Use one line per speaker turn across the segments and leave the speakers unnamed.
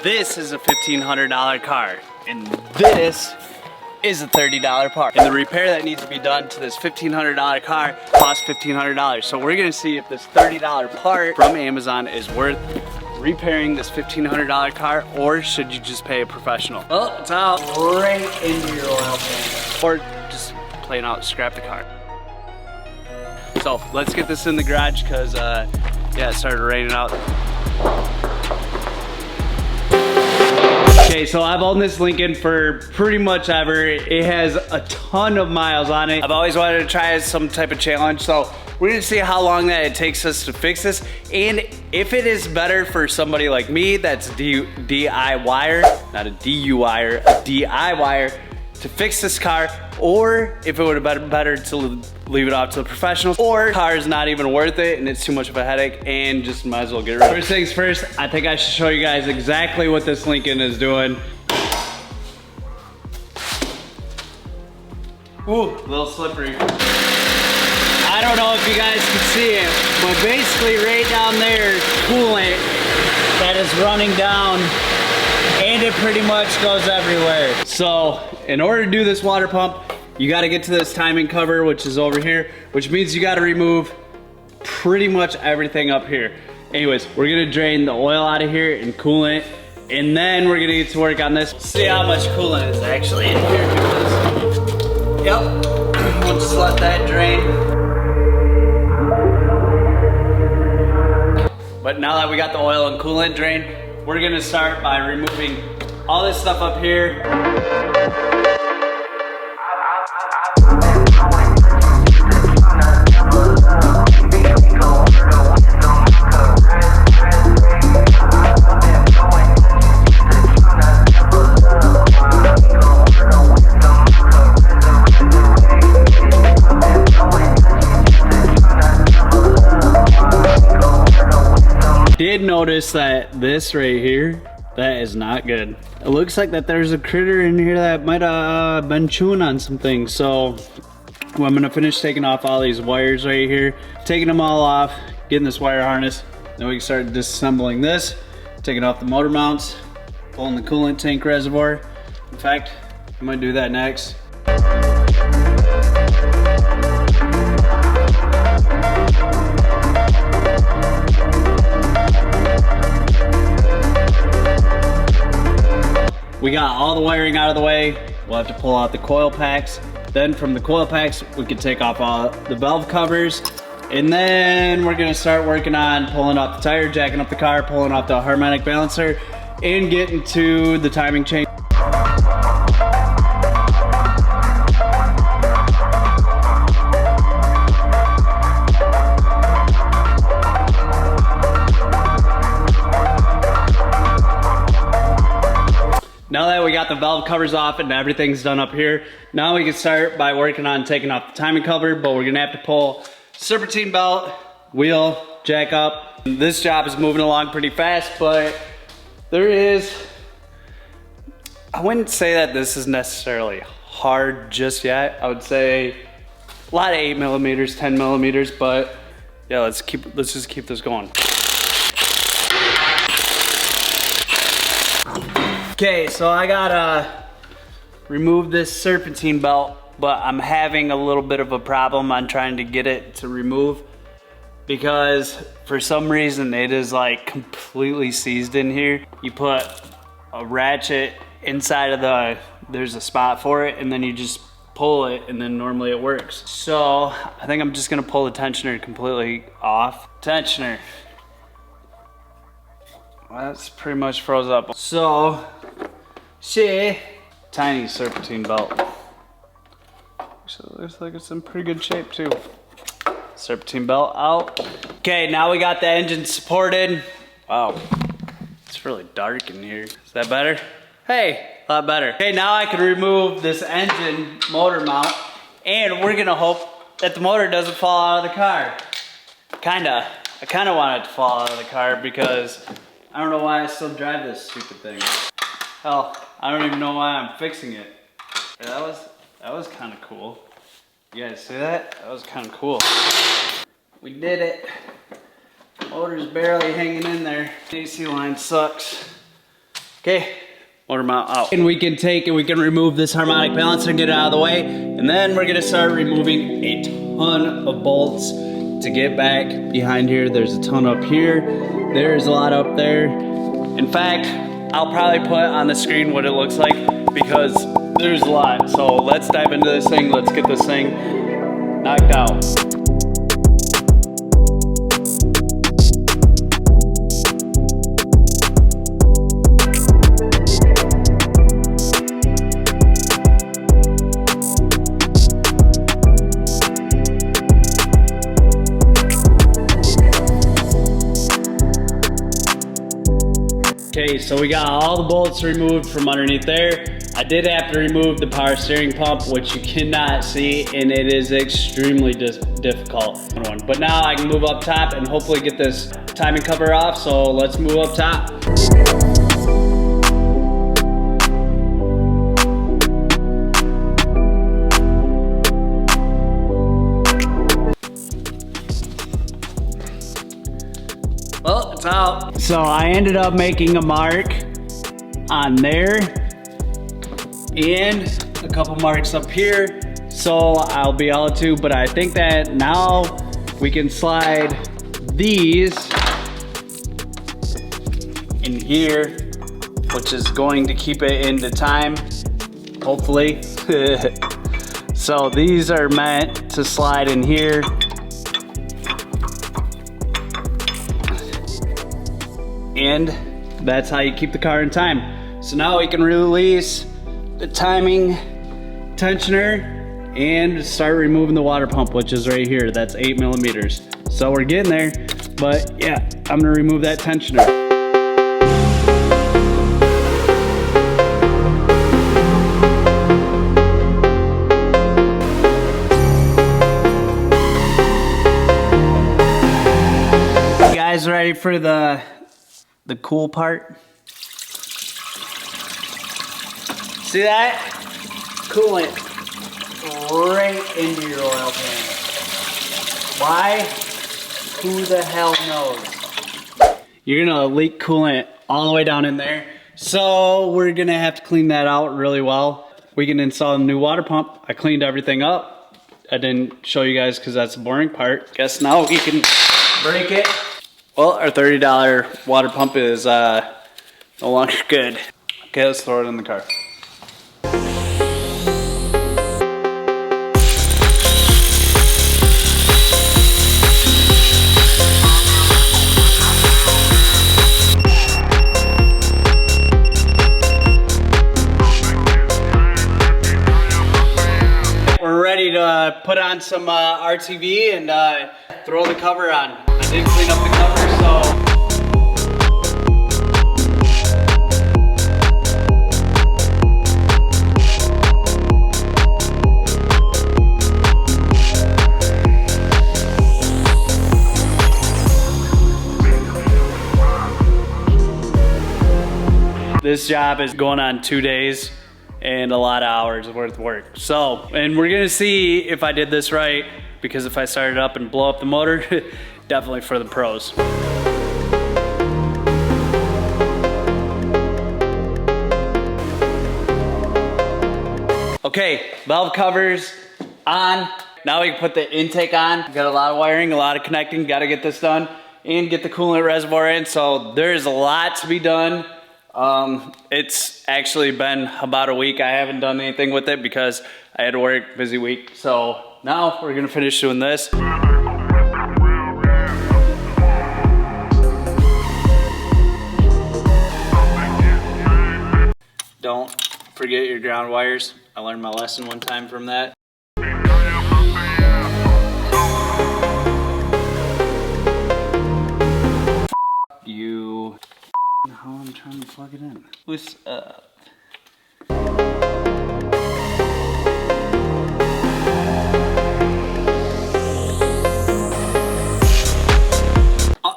This is a $1,500 car, and this is a $30 part. And the repair that needs to be done to this $1,500 car costs $1,500. So we're gonna see if this $30 part from Amazon is worth repairing this $1,500 car, or should you just pay a professional? Well, it's out right into your oil tank. Or just plain out scrap the car. So let's get this in the garage because yeah, it started raining out. Okay, so I've owned this Lincoln for pretty much ever. It has a ton of miles on it. I've always wanted to try some type of challenge, so we're gonna see how long that it takes us to fix this, and if it is better for somebody like me that's DIYer, not a DUIer, a DIYer, to fix this car, or if it would have been better to leave it off to the professionals, or the car is not even worth it and it's too much of a headache and just might as well get rid of it. First things first, I think I should show you guys exactly what this Lincoln is doing. Ooh, a little slippery. I don't know if you guys can see it, but basically right down there is coolant that is running down, and it pretty much goes everywhere. So in order to do this water pump, you gotta get to this timing cover, which is over here, which means you gotta remove pretty much everything up here. Anyways, we're gonna drain the oil out of here and coolant, and then we're gonna get to work on this. See how much coolant is actually in here, because, yep, we'll just let that drain. But now that we got the oil and coolant drained, we're gonna start by removing all this stuff up here. Did notice that this right here, that is not good. It looks like that there's a critter in here that might have been chewing on some things. So I'm gonna finish taking off all these wires right here, taking them all off, getting this wire harness. Then we can start disassembling this, taking off the motor mounts, pulling the coolant tank reservoir. In fact, I'm gonna do that next. We got all the wiring out of the way. We'll have to pull out the coil packs. Then from the coil packs, we can take off all the valve covers. And then we're gonna start working on pulling off the tire, jacking up the car, pulling off the harmonic balancer, and getting to the timing chain. Now that we got the valve covers off and everything's done up here, now we can start by working on taking off the timing cover, but we're gonna have to pull serpentine belt, wheel, jack up. This job is moving along pretty fast, but there is, I wouldn't say that this is necessarily hard just yet. I would say a lot of 8mm, 10mm, but yeah, let's just keep this going. Okay, so I gotta remove this serpentine belt, but I'm having a little bit of a problem on trying to get it to remove because for some reason it is like completely seized in here. You put a ratchet inside of there's a spot for it, and then you just pull it, and then normally it works. So I think I'm just gonna pull the tensioner completely off. Tensioner. Well, that's pretty much froze up. So, tiny serpentine belt. So it looks like it's in pretty good shape too. Serpentine belt out. Okay, now we got the engine supported. Wow, it's really dark in here. Is that better? Hey, a lot better. Okay, now I can remove this engine motor mount, and we're gonna hope that the motor doesn't fall out of the car. I kinda want it to fall out of the car because I don't know why I still drive this stupid thing. Hell, I don't even know why I'm fixing it. Yeah, that was kind of cool. You guys see that? That was kind of cool. We did it. Motor's barely hanging in there. AC line sucks. Okay, motor mount out. And we can remove this harmonic balancer, get it out of the way, and then we're gonna start removing a ton of bolts to get back behind here. There's a ton up here. There's a lot up there. In fact, I'll probably put on the screen what it looks like because there's a lot. So let's dive into this thing. Let's get this thing knocked out. Okay, so we got all the bolts removed from underneath there. I did have to remove the power steering pump, which you cannot see, and it is extremely difficult. But now I can move up top and hopefully get this timing cover off, so let's move up top. Well, it's out. So I ended up making a mark on there and a couple marks up here. So I'll be able to, but I think that now we can slide these in here, which is going to keep it into time, hopefully. So these are meant to slide in here. And that's how you keep the car in time. So now we can release the timing tensioner and start removing the water pump, which is right here. That's 8 millimeters. So we're getting there, but yeah, I'm gonna remove that tensioner. You guys ready for the cool part? See that? Coolant right into your oil pan. Why? Who the hell knows? You're gonna leak coolant all the way down in there. So we're gonna have to clean that out really well. We can install a new water pump. I cleaned everything up. I didn't show you guys because that's the boring part. Guess now we can break it. Well, our $30 water pump is no longer good. Okay, let's throw it in the car. We're ready to put on some RTV and throw the cover on. I did clean up the cover, so. This job is going on 2 days and a lot of hours worth of work. So, and we're gonna see if I did this right, because if I start it up and blow up the motor, definitely for the pros. Okay, valve covers on. Now we can put the intake on. Got a lot of wiring, a lot of connecting, gotta get this done and get the coolant reservoir in. So there's a lot to be done. It's actually been about a week. I haven't done anything with it because I had to work, busy week. So now we're gonna finish doing this. Don't forget your ground wires. I learned my lesson one time from that. You. How I'm trying to plug it in. What's up?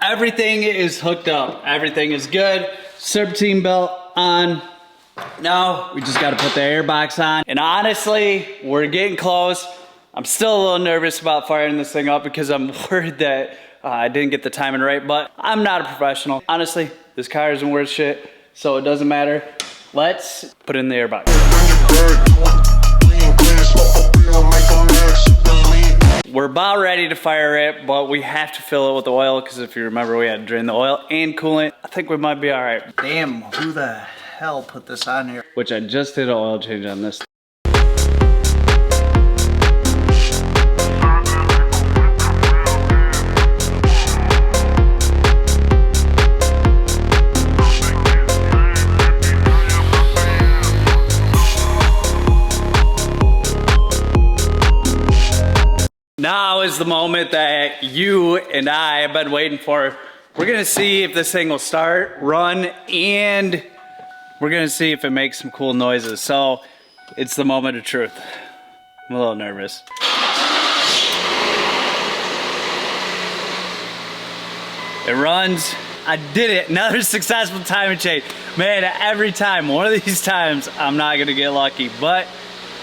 Everything is hooked up. Everything is good. Serpentine belt on. Now we just got to put the air box on. And honestly, we're getting close. I'm still a little nervous about firing this thing up because I'm worried that I didn't get the timing right, but I'm not a professional. Honestly, this car isn't worth shit. so it doesn't matter. Let's put it in the air box. We're about ready to fire it, but we have to fill it with oil because if you remember, we had to drain the oil and coolant. I think we might be all right. Damn, who the hell put this on here? Which I just did an oil change on this. Now is the moment that you and I have been waiting for. We're gonna see if this thing will start, run, and we're gonna see if it makes some cool noises. So it's the moment of truth. I'm a little nervous. It runs. I did it. Another successful timing chain. Man, every time, one of these times, I'm not gonna get lucky, but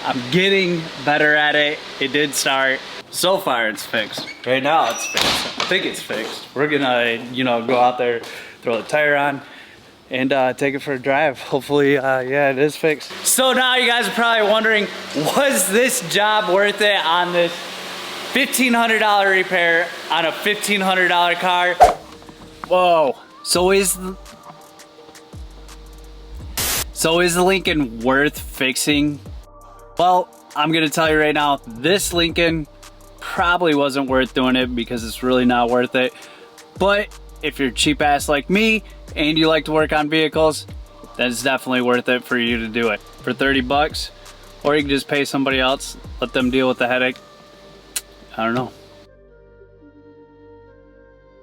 I'm getting better at it. It did start. So far, it's fixed. Right now, it's fixed. I think it's fixed. We're gonna, you know, go out there, throw the tire on, and take it for a drive. Hopefully, yeah, it is fixed. So now you guys are probably wondering, was this job worth it on this $1,500 repair on a $1,500 car? Whoa. So is the Lincoln worth fixing? Well, I'm gonna tell you right now, this Lincoln probably wasn't worth doing it because it's really not worth it. But if you're cheap ass like me and you like to work on vehicles, then it's definitely worth it for you to do it for 30 bucks, or you can just pay somebody else, let them deal with the headache. I don't know.